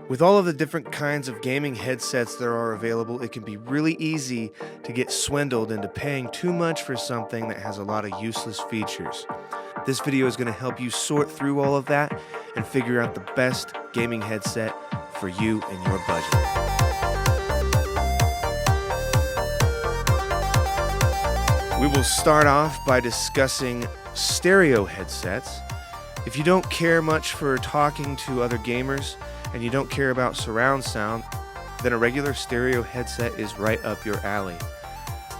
With all of the different kinds of gaming headsets there are available, it can be really easy to get swindled into paying too much for something that has a lot of useless features. This video is going to help you sort through all of that and figure out the best gaming headset for you and your budget. We will start off by discussing stereo headsets. If you don't care much for talking to other gamers and you don't care about surround sound, then a regular stereo headset is right up your alley.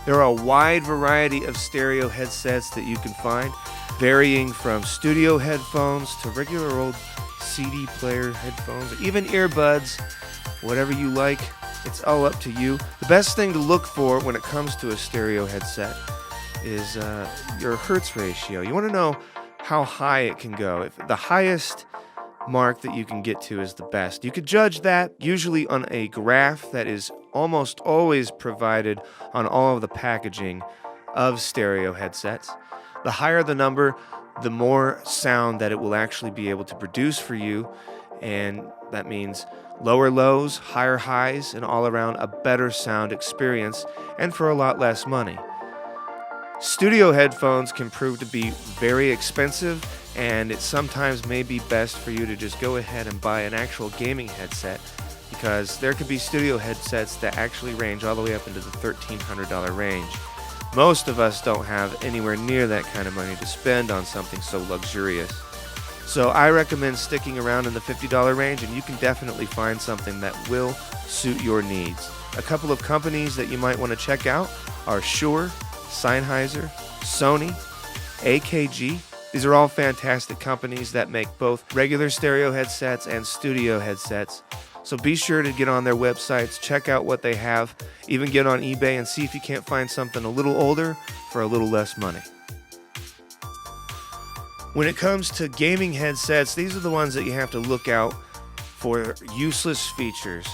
There are a wide variety of stereo headsets that you can find, varying from studio headphones to regular old CD player headphones, even earbuds, whatever you like, it's all up to you. The best thing to look for when it comes to a stereo headset is your hertz ratio. You want to know how high it can go. If the highest mark that you can get to is the best. You could judge that usually on a graph that is almost always provided on all of the packaging of stereo headsets. The higher the number, the more sound that it will actually be able to produce for you, and that means lower lows, higher highs, and all around a better sound experience, and for a lot less money. Studio headphones can prove to be very expensive, and it sometimes may be best for you to just go ahead and buy an actual gaming headset, because there could be studio headsets that actually range all the way up into the $1,300 range. Most of us don't have anywhere near that kind of money to spend on something so luxurious. So I recommend sticking around in the $50 range, and you can definitely find something that will suit your needs. A couple of companies that you might want to check out are Shure, Sennheiser, Sony, AKG. These are all fantastic companies that make both regular stereo headsets and studio headsets. So be sure to get on their websites, check out what they have, even get on eBay and see if you can't find something a little older for a little less money. When it comes to gaming headsets, these are the ones that you have to look out for useless features.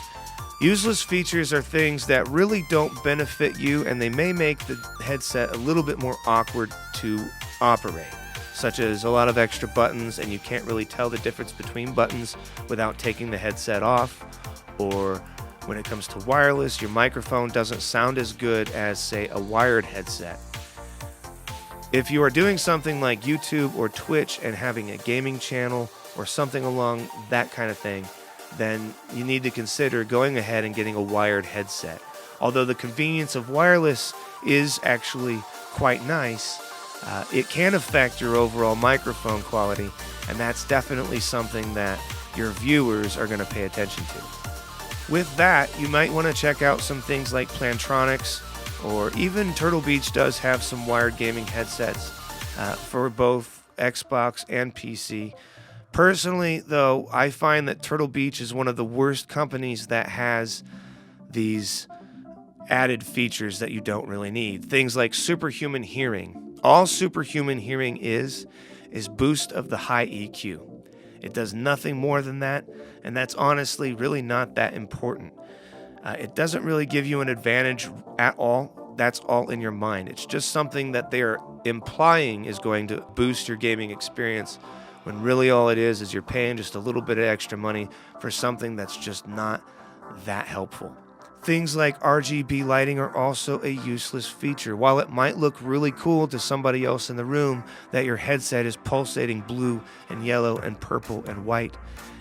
Useless features are things that really don't benefit you, and they may make the headset a little bit more awkward to operate, such as a lot of extra buttons, and you can't really tell the difference between buttons without taking the headset off, or when it comes to wireless, your microphone doesn't sound as good as, say, a wired headset. If you are doing something like YouTube or Twitch and having a gaming channel or something along that kind of thing, then you need to consider going ahead and getting a wired headset. Although the convenience of wireless is actually quite nice, it can affect your overall microphone quality, and that's definitely something that your viewers are going to pay attention to. With that, you might want to check out some things like Plantronics, or even Turtle Beach does have some wired gaming headsets for both Xbox and PC. Personally, though, I find that Turtle Beach is one of the worst companies that has these added features that you don't really need. Things like superhuman hearing. All superhuman hearing is boost of the high EQ. It does nothing more than that, and that's honestly really not that important. It doesn't really give you an advantage at all. That's all in your mind. It's just something that they're implying is going to boost your gaming experience, when really all it is you're paying just a little bit of extra money for something that's just not that helpful. Things like RGB lighting are also a useless feature. While it might look really cool to somebody else in the room that your headset is pulsating blue and yellow and purple and white,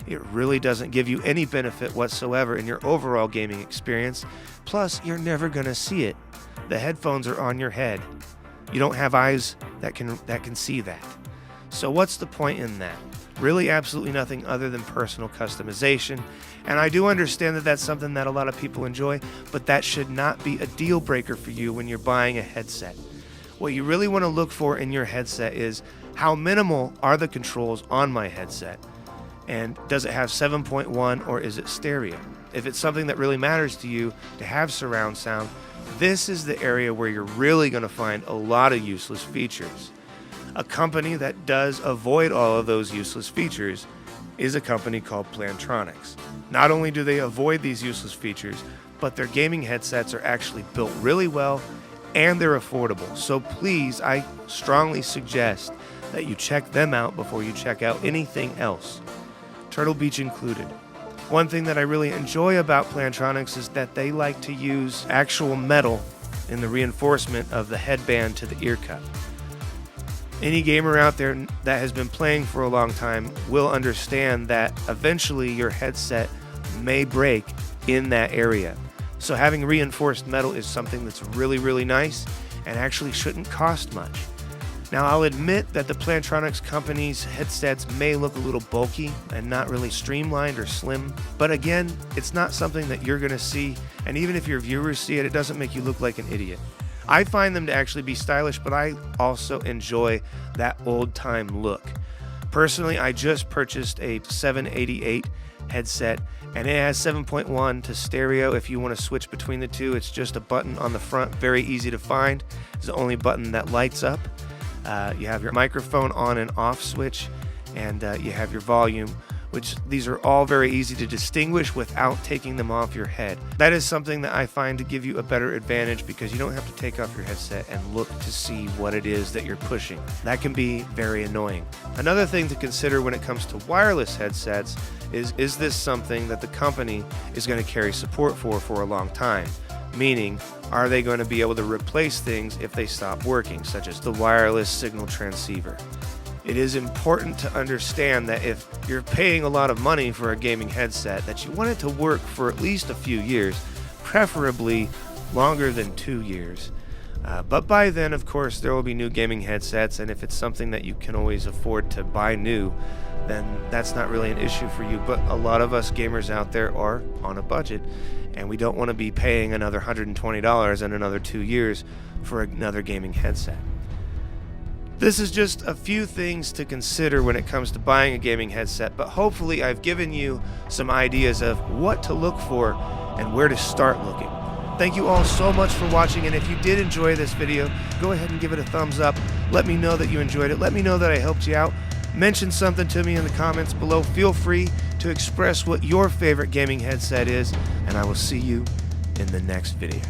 it really doesn't give you any benefit whatsoever in your overall gaming experience. Plus, you're never going to see it. The headphones are on your head. You don't have eyes that can see that. So what's the point in that? Really absolutely nothing other than personal customization. And I do understand that that's something that a lot of people enjoy, but that should not be a deal breaker for you when you're buying a headset. What you really want to look for in your headset is how minimal are the controls on my headset? And does it have 7.1 or is it stereo? If it's something that really matters to you to have surround sound, this is the area where you're really going to find a lot of useless features. A company that does avoid all of those useless features is a company called Plantronics. Not only do they avoid these useless features, but their gaming headsets are actually built really well and they're affordable. So please, I strongly suggest that you check them out before you check out anything else, Turtle Beach included. One thing that I really enjoy about Plantronics is that they like to use actual metal in the reinforcement of the headband to the ear cup. Any gamer out there that has been playing for a long time will understand that eventually your headset may break in that area. So having reinforced metal is something that's really, really nice and actually shouldn't cost much. Now, I'll admit that the Plantronics company's headsets may look a little bulky and not really streamlined or slim, but again, it's not something that you're going to see, and even if your viewers see it, it doesn't make you look like an idiot. I find them to actually be stylish, but I also enjoy that old-time look. Personally, I just purchased a 788 headset, and it has 7.1 to stereo. If you want to switch between the two, it's just a button on the front, very easy to find. It's the only button that lights up. You have your microphone on and off switch, and you have your volume, which these are all very easy to distinguish without taking them off your head. That is something that I find to give you a better advantage because you don't have to take off your headset and look to see what it is that you're pushing. That can be very annoying. Another thing to consider when it comes to wireless headsets is this something that the company is going to carry support for a long time? Meaning, are they going to be able to replace things if they stop working, such as the wireless signal transceiver? It is important to understand that if you're paying a lot of money for a gaming headset, that you want it to work for at least a few years, preferably longer than 2 years. But by then, of course, there will be new gaming headsets, and if it's something that you can always afford to buy new, then that's not really an issue for you. But a lot of us gamers out there are on a budget, and we don't want to be paying another $120 and another 2 years for another gaming headset. This is just a few things to consider when it comes to buying a gaming headset, but hopefully I've given you some ideas of what to look for and where to start looking. Thank you all so much for watching, and if you did enjoy this video, go ahead and give it a thumbs up. Let me know that you enjoyed it. Let me know that I helped you out. Mention something to me in the comments below. Feel free to express what your favorite gaming headset is, and I will see you in the next video.